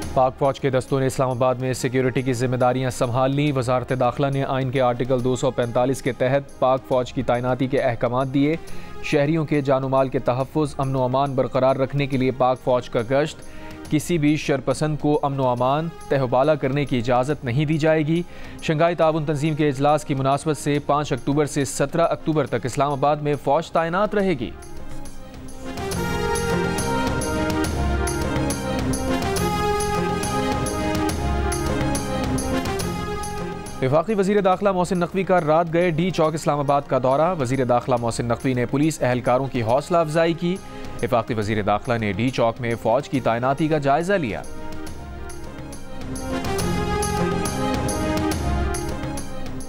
पाक फौज के दस्तों ने इस्लामाबाद में सिक्योरिटी की जिम्मेदारियां संभाल ली। वजारत दाखिला ने आइन के आर्टिकल 245 के तहत पाक फौज की तैनाती के अहकाम दिए। शहरियों के जानमाल के तहफ़्फ़ुज़, अमन व अमान बरकरार रखने के लिए पाक फौज का गश्त। किसी भी शरपसंद को अमन व अमान तहबाला करने की इजाज़त नहीं दी जाएगी। शंघाई ताउन तंजीम के इजलास की मुनासबत से 5 अक्टूबर से 17 अक्टूबर तक इस्लामाबाद में फौज तैनात रहेगी। वफाकी वज़ीर दाखिला मोहसिन नकवी का रात गए डी चौक इस्लामाबाद का दौरा। वज़ीर दाखिला मोहसिन नकवी ने पुलिस एहलकारों की हौसला अफजाई की। वफाकी वज़ीर दाखिला ने डी चौक में फौज की तैनाती का जायजा लिया।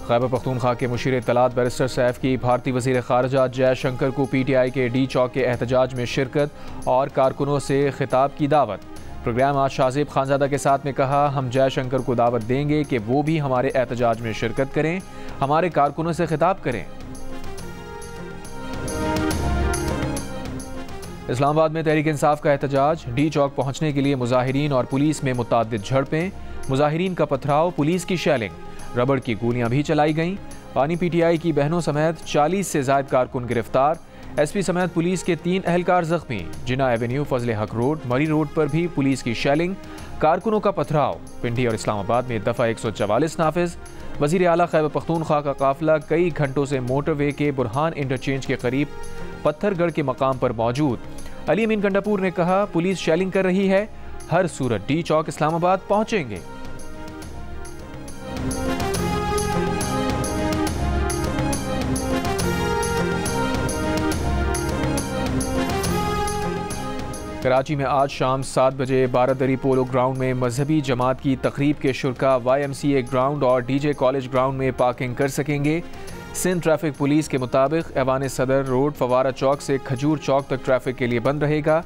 खैबर पख्तूनख्वा के मुशीर इत्तलात बैरिस्टर सैफ की भारतीय वज़ीर ख़ारजा जयशंकर को PTI के डी चौक के एहतजाज में शिरकत और कारकुनों से खिताब की दावत। प्रोग्राम आज शाहजेब खानजादा के साथ में कहा, हम जयशंकर को दावत देंगे कि वो भी हमारे एहतजाज में शिरकत करें, हमारे कारकुनों से खिताब करें। इस्लामाबाद में तहरीक इंसाफ का एहतजाज। डी चौक पहुंचने के लिए मुजाहिरीन और पुलिस में मुतअद्दिद झड़पें। मुजाहिरीन का पथराव, पुलिस की शेलिंग, रबड़ की गोलियां भी चलाई गईं। पानी PTI की बहनों समेत 40 से ज़ायद कारकुन गिरफ्तार। SP समेत पुलिस के 3 एहलकार जख्मी। जिना एवेन्यू, फजले हक रोड, मरी रोड पर भी पुलिस की शेलिंग, कारकुनों का पथराव। पिंडी और इस्लामाबाद में दफ़ा 144 नाफिज। वज़ीर आला खैबर पख्तूनख्वा का काफिला कई घंटों से मोटरवे के बुरहान इंटरचेंज के करीब पत्थरगढ़ के मकाम पर मौजूद। अली अमीन गंडापुर ने कहा, पुलिस शेलिंग कर रही है, हर सूरत डी चौक इस्लामाबाद पहुंचेंगे। कराची में आज शाम 7 बजे बारादरी पोलो ग्राउंड में मजहबी जमात की तकरीब के शुरका YMCA ग्राउंड और DJ कॉलेज ग्राउंड में पार्किंग कर सकेंगे। सिंध ट्रैफिक पुलिस के मुताबिक ऐवान सदर रोड फवारा चौक से खजूर चौक तक ट्रैफिक के लिए बंद रहेगा।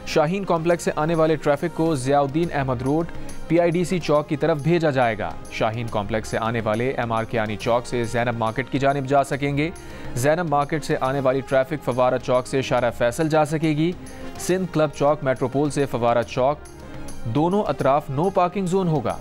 शाहीन कॉम्प्लेक्स से आने वाले ट्रैफिक को ज़ियाउद्दीन अहमद रोड PIDC चौक की तरफ भेजा जाएगा। शाहीन कॉम्प्लेक्स से आने वाले MR कियानी चौक से ज़ैनब मार्केट की जानिब जा सकेंगे। ज़ैनब मार्केट से आने वाली ट्रैफिक फवारा चौक से शारा फैसल जा सकेगी। सिंध क्लब चौक मेट्रोपोल से फवारा चौक दोनों अतराफ नो पार्किंग जोन होगा।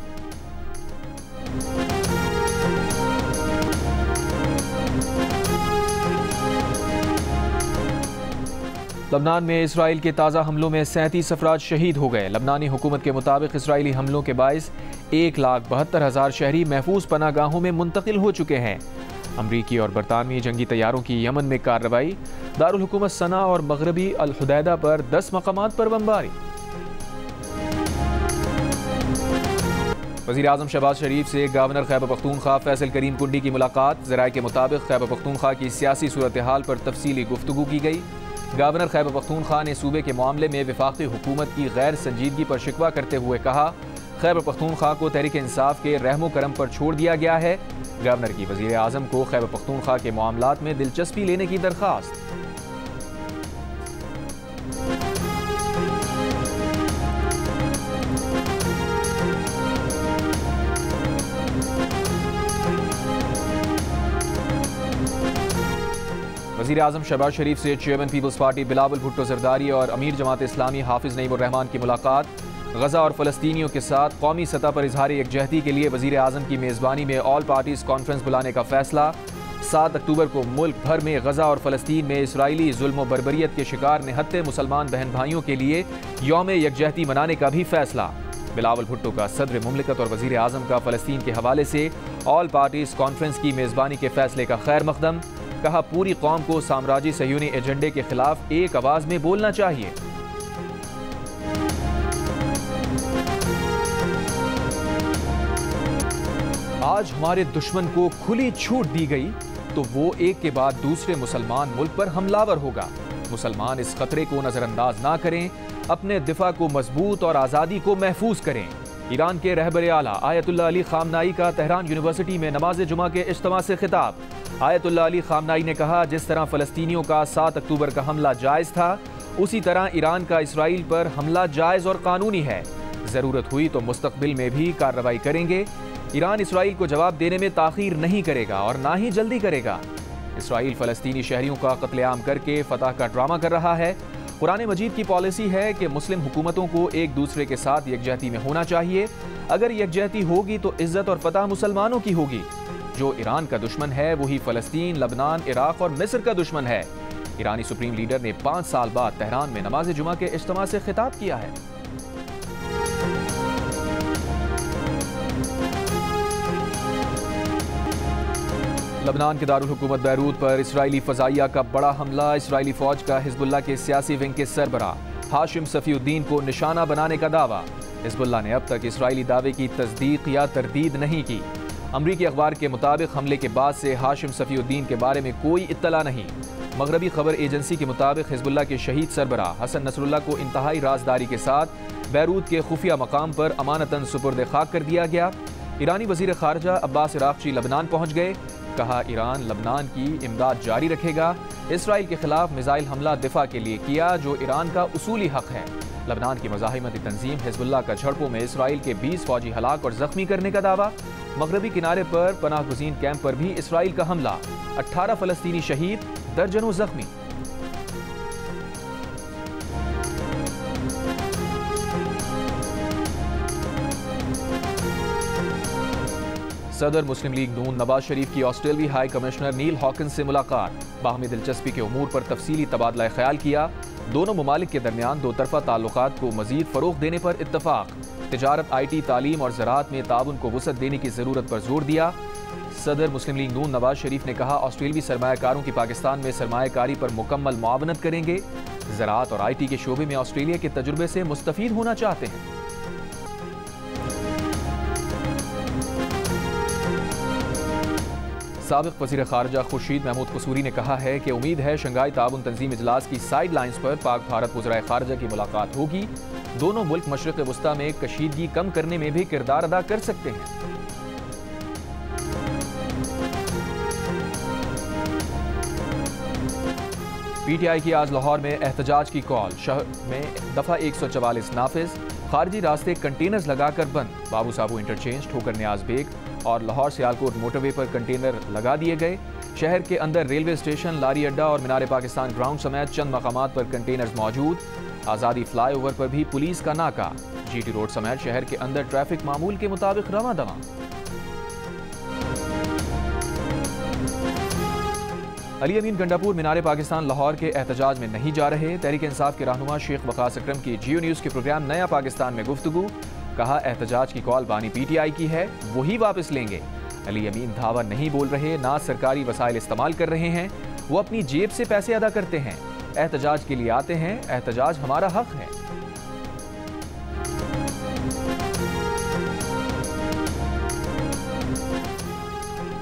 लबनान में इसराइल के ताज़ा हमलों में 37 अफराद शहीद हो गए। लबनानी हुकूमत के मुताबिक इसराइली हमलों के बाइस 1,72,000 शहरी महफूज पनागाहों में मुंतकिल हो चुके हैं। अमरीकी और बरतानवी जंगी तैयारों की यमन में कार्रवाई। दारुल हुकूमत सना और मगरबी अल हुदैदा पर 10 मकामात पर बमबारी। वज़ीर आज़म शहबाज शरीफ से गवर्नर खैबर पख्तूनख्वा फैसल करीम कुंडी की मुलाकात। ज़राए के मुताबिक खैबर पख्तूनख्वा की सियासी सूरत हाल पर तफसीली गुफ्तगू की गई। गवर्नर खैबर पख्तूनख्वा ने सूबे के मामले में वफाकी हुकूमत की गैर संजीदगी पर शिकवा करते हुए कहा, खैबर पख्तूनख्वा को तहरीक इंसाफ के रहमो करम पर छोड़ दिया गया है। गवर्नर की वज़ीर आज़म को खैबर पख्तूनख्वा के मामलात में दिलचस्पी लेने की दरख्वास्त। वज़ीर आज़म शहबाज शरीफ से chairman peoples party Bilawal Bhutto Zardari और अमीर जमात इस्लामी हाफिज़ नईमुर रहमान की मुलाकात। गज़ा और फ़लस्तीनियों के साथ कौमी सतह पर इजहार यकजहती के लिए वज़ीर आज़म की मेज़बानी में ऑल पार्टीज़ कॉन्फ्रेंस बुलाने का फ़ैसला। 7 अक्टूबर को मुल्क भर में गज़ा और फ़लस्तीन में इसराइली जुल्म व बर्बरियत के शिकार निहत्ते मुसलमान बहन भाइयों के लिए यौम यकजहती मनाने का भी फ़ैसला। बिलावल भुट्टो का सदर मुमलिकत और वज़ीर आज़म का फ़लस्तीन के हवाले से ऑल पार्टीज़ कॉन्फ्रेंस की मेज़बानी के फ़ैसले का खैर मकदम। कहा, पूरी कौम को साम्राज्य सहयूनी एजेंडे के खिलाफ एक आवाज़ में बोलना चाहिए। आज हमारे दुश्मन को खुली छूट दी गई तो वो एक के बाद दूसरे मुसलमान मुल्क पर हमलावर होगा। मुसलमान इस खतरे को नजरअंदाज ना करें, अपने दिफा को मजबूत और आज़ादी को महफूज करें। ईरान के रहबर आला आयतुल्लाह अली खामनाई का तेहरान यूनिवर्सिटी में नमाज जुमा के इज्तिमा से खिताब। आयतुल्लाह अली खामनाई ने कहा, जिस तरह फ़लस्तीनियों का 7 अक्टूबर का हमला जायज़ था, उसी तरह ईरान का इसराइल पर हमला जायज़ और कानूनी है। ज़रूरत हुई तो मुस्तक़बिल में भी कार्रवाई करेंगे। ईरान इसराइल को जवाब देने में ताख़ीर नहीं करेगा और ना ही जल्दी करेगा। इसराइल फ़लस्तीनी शहरियों का कत्लेआम करके फतह का ड्रामा कर रहा है। कुरान मजीद की पॉलिसी है कि मुस्लिम हुकूमतों को एक दूसरे के साथ यकजहती में होना चाहिए। अगर यकजहती होगी तो इज्जत और फतह मुसलमानों की होगी। जो ईरान का दुश्मन है वही फ़लस्तीन, लबनान, इराक और मिस्र का दुश्मन है। ईरानी सुप्रीम लीडर ने 5 साल बाद तेहरान में नमाज जुमा के इज्तिमा से खिताब किया है। लबनान के दारुल हुकूमत बैरूत पर इसराइली फ़ज़ाइया का बड़ा हमला। इसराइली फ़ौज का हिज़्बुल्लाह के सियासी विंग के सरबराह हाशिम सफ़ीउद्दीन को निशाना बनाने का दावा। हिज़्बुल्लाह ने अब तक इसराइली दावे की तस्दीक या तरदीद नहीं की। अमरीकी अखबार के मुताबिक हमले के बाद से हाशिम सफ़ीउद्दीन के बारे में कोई इत्तला नहीं। मगरबी खबर एजेंसी के मुताबिक हिज़्बुल्लाह के शहीद सरबराह हसन नसरुल्लाह को इंतहाई राजदारी के साथ बैरूत के खुफिया मकाम पर अमानतन सुपुर्द खाक कर दिया गया। ईरानी वज़ीर ख़ारजा अब्बास अराग़ची लबनान पहुँच गए। कहा, ईरान लबनान की इमदाद जारी रखेगा। इसराइल के खिलाफ मिसाइल हमला दिफा के लिए किया, जो ईरान का उसूली हक है। लबनान की मज़ाहिमती तंजीम हिज़्बुल्लाह का झड़पों में इसराइल के 20 फौजी हलाक और जख्मी करने का दावा। मगरबी किनारे पर पनाहगुज़ीन कैंप पर भी इसराइल का हमला, 18 फ़लस्तीनी शहीद, दर्जनों जख्मी। सदर मुस्लिम लीग नून नवाज शरीफ की ऑस्ट्रेलियाई हाई कमिश्नर नील हॉकिंस से मुलाकात। बाहमी दिलचस्पी के उमूर पर तफसीली तबादला ख्याल किया। दोनों ममालिक के दरमियान दो तरफा ताल्लुकात को मजीद फ़रोग़ देने पर इत्तफाक। तिजारत, IT, तालीम और ज़राअत में ताउन को वुसअत देने की ज़रूरत पर जोर दिया। सदर मुस्लिम लीग नून नवाज शरीफ ने कहा, ऑस्ट्रेलियाई सरमायाकारों की पाकिस्तान में सरमायाकारी पर मुकम्मल मुआवनत करेंगे। ज़राअत और IT के शोबे में ऑस्ट्रेलिया के तजुर्बे से मुस्तफ़ीद होना चाहते हैं। साबिक़ वज़ीर ख़ारजा खुर्शीद महमूद कसूरी ने कहा है कि उम्मीद है शंघाई ताउन तंजीम इजलास की साइड लाइन्स पर पाक भारत वज़राए ख़ारजा की मुलाकात होगी। दोनों मुल्क मशरिक़ वस्ता में कशीदगी कम करने में भी किरदार अदा कर सकते हैं। PTI की आज लाहौर में एहतजाज की कॉल। शहर में दफ़ा 144 नाफिज। खारजी रास्ते कंटेनर्स लगाकर बंद। बाबू साबू इंटरचेंज, ठोकर न्याज बेग और लाहौर सियालकोट मोटरवे पर कंटेनर लगा दिए गए। शहर के अंदर रेलवे स्टेशन, लारी अड्डा और मीनार पाकिस्तान ग्राउंड समेत चंद मकामात पर कंटेनर्स मौजूद। आज़ादी फ्लाईओवर पर भी पुलिस का नाका। GT रोड समेत शहर के अंदर ट्रैफिक मामूल के मुताबिक रवां दवां। अली अमीन गंडापुर मीनार पाकिस्तान लाहौर के एहतजाज में नहीं जा रहे। तहरीक इंसाफ के रहनुमा शेख वकास अकरम की जियो न्यूज़ के प्रोग्राम नया पाकिस्तान में गुफ्तगू। कहा, एहतजाज की कॉल बानी PTI की है, वही वापस लेंगे। अली अमीन धावा नहीं बोल रहे, ना सरकारी वसाइल इस्तेमाल कर रहे हैं। वो अपनी जेब से पैसे अदा करते हैं। एहतजाज के लिए आते हैं। एहतजाज हमारा हक है।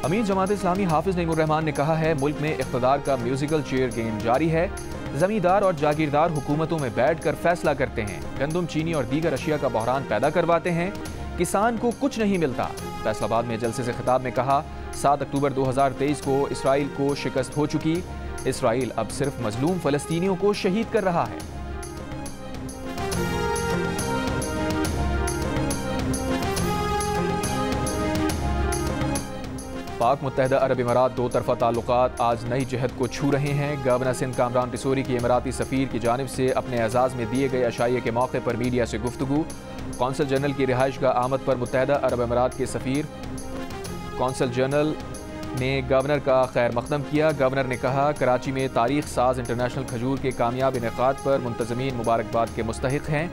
अमीर जमात इस्लामी हाफिज नईमुर रहमान ने कहा है, मुल्क में इख्तिदार का म्यूजिकल चेयर गेम जारी है। जमींदार और जागीरदार हुकूमतों में बैठकर फैसला करते हैं। गंदम, चीनी और दीगर अशिया का बहरान पैदा करवाते हैं। किसान को कुछ नहीं मिलता। फैसलाबाद में जलसे से खिताब में कहा, 7 अक्टूबर 2023 को इसराइल को शिकस्त हो चुकी। इसराइल अब सिर्फ मजलूम फ़लस्तीनियों को शहीद कर रहा है। पाक मुत्तहदा अरब इमारात दो तरफा ताल्लुकात आज नई जहत को छू रहे हैं। गवर्नर सिंध कामरान टिसोरी की इमाराती सफ़ीर की जानिब से अपने एजाज़ में दिए गए अशाइये के मौके पर मीडिया से गुफ्तगू। कौंसल जनरल की रिहाइश का आमद पर मुत्तहदा अरब इमारात के सफ़ीर कौंसल जनरल ने गवर्नर का खैर मकदम किया। गवर्नर ने कहा, कराची में तारीख साज इंटरनेशनल खजूर के कामयाब इनेकाद पर मुंतज़मीन मुबारकबाद के मुस्तहिक हैं।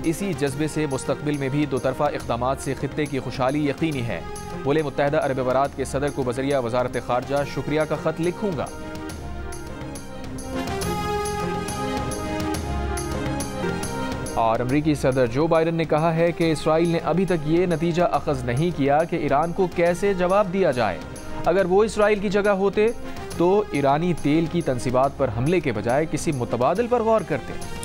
इसी जज्बे से मुस्तकबिल में भी दो तरफा इक़दामात से खित्ते की खुशहाली यकीनी है। बोले, मुत्तहदा अरब इमारात के सदर को बज़रिया वज़ारत ख़ारजा शुक्रिया का ख़त लिखूंगा। और अमरीकी सदर जो बाइडन ने कहा है कि इसराइल ने अभी तक ये नतीजा अखज़ नहीं किया कि ईरान को कैसे जवाब दिया जाए। अगर वो इसराइल की जगह होते तो ईरानी तेल की तंसीबात पर हमले के बजाय किसी मुतबादिल पर गौर करते।